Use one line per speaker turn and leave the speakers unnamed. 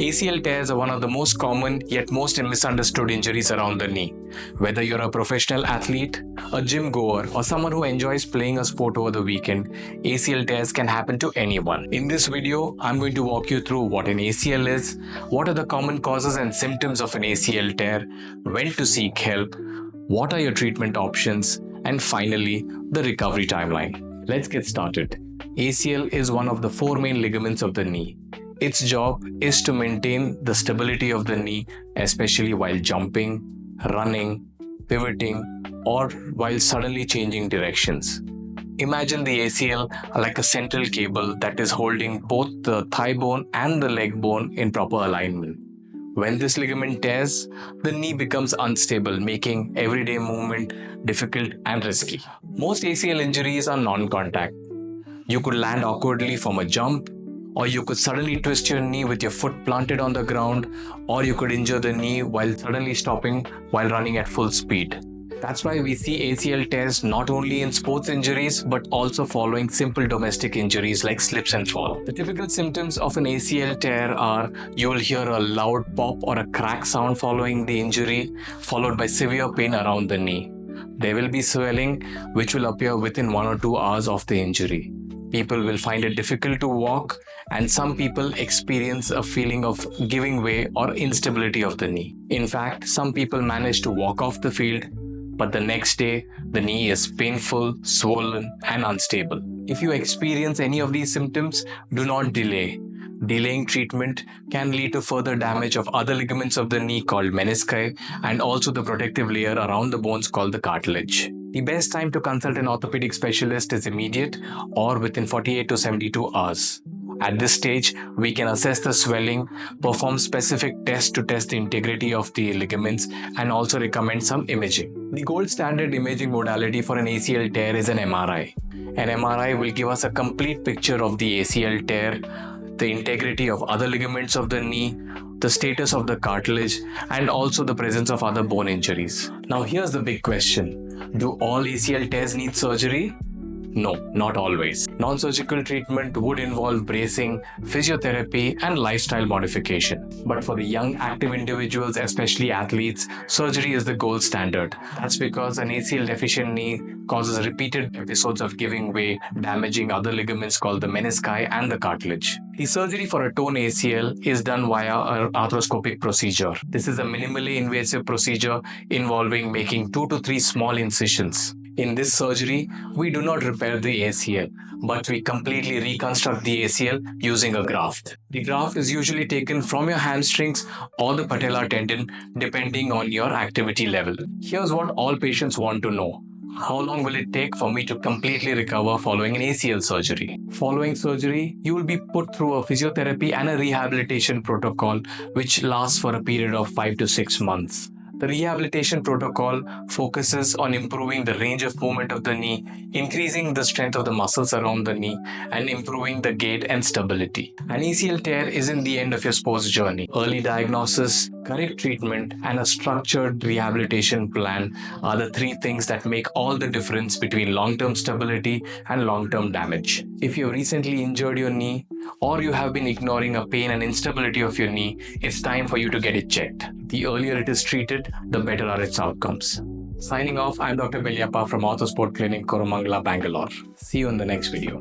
ACL tears are one of the most common yet most misunderstood injuries around the knee. Whether you're a professional athlete, a gym goer, or someone who enjoys playing a sport over the weekend, ACL tears can happen to anyone. In this video, I'm going to walk you through what an ACL is, what are the common causes and symptoms of an ACL tear, when to seek help, what are your treatment options, and finally, the recovery timeline. Let's get started. ACL is one of the four main ligaments of the knee. Its job is to maintain the stability of the knee, especially while jumping, running, pivoting, or while suddenly changing directions. Imagine the ACL like a central cable that is holding both the thigh bone and the leg bone in proper alignment. When this ligament tears, the knee becomes unstable, making everyday movement difficult and risky. Most ACL injuries are non-contact. You could land awkwardly from a jump, or you could suddenly twist your knee with your foot planted on the ground, or you could injure the knee while suddenly stopping while running at full speed. That's why we see ACL tears not only in sports injuries but also following simple domestic injuries like slips and fall. The typical symptoms of an ACL tear are you will hear a loud pop or a crack sound following the injury, followed by severe pain around the knee. There will be swelling which will appear within 1 or 2 hours of the injury. People will find it difficult to walk, and some people experience a feeling of giving way or instability of the knee. In fact, some people manage to walk off the field, but the next day, the knee is painful, swollen, and unstable. If you experience any of these symptoms, do not delay. Delaying treatment can lead to further damage of other ligaments of the knee called menisci and also the protective layer around the bones called the cartilage. The best time to consult an orthopedic specialist is immediate or within 48 to 72 hours. At this stage, we can assess the swelling, perform specific tests to test the integrity of the ligaments, and also recommend some imaging. The gold standard imaging modality for an ACL tear is an MRI. An MRI will give us a complete picture of the ACL tear, the integrity of other ligaments of the knee, the status of the cartilage, and also the presence of other bone injuries. Now here's the big question. Do all ACL tears need surgery? No, not always. Non-surgical treatment would involve bracing, physiotherapy, and lifestyle modification. But for the young, active individuals, especially athletes, surgery is the gold standard. That's because an ACL deficient knee causes repeated episodes of giving way, damaging other ligaments called the menisci and the cartilage. The surgery for a torn ACL is done via an arthroscopic procedure. This is a minimally invasive procedure involving making 2 to 3 small incisions. In this surgery, we do not repair the ACL, but we completely reconstruct the ACL using a graft. The graft is usually taken from your hamstrings or the patella tendon depending on your activity level. Here's what all patients want to know. How long will it take for me to completely recover following an ACL surgery? Following surgery, you will be put through a physiotherapy and a rehabilitation protocol which lasts for a period of 5 to 6 months. The rehabilitation protocol focuses on improving the range of movement of the knee, increasing the strength of the muscles around the knee, and improving the gait and stability. An ACL tear isn't the end of your sports journey. Early diagnosis, correct treatment, and a structured rehabilitation plan are the 3 things that make all the difference between long-term stability and long-term damage. If you recently injured your knee, or you have been ignoring a pain and instability of your knee, it's time for you to get it checked. The earlier it is treated, the better are its outcomes. Signing off, I'm Dr. Belliappa from Ortho Sport Clinic, Koramangala, Bangalore. See you in the next video.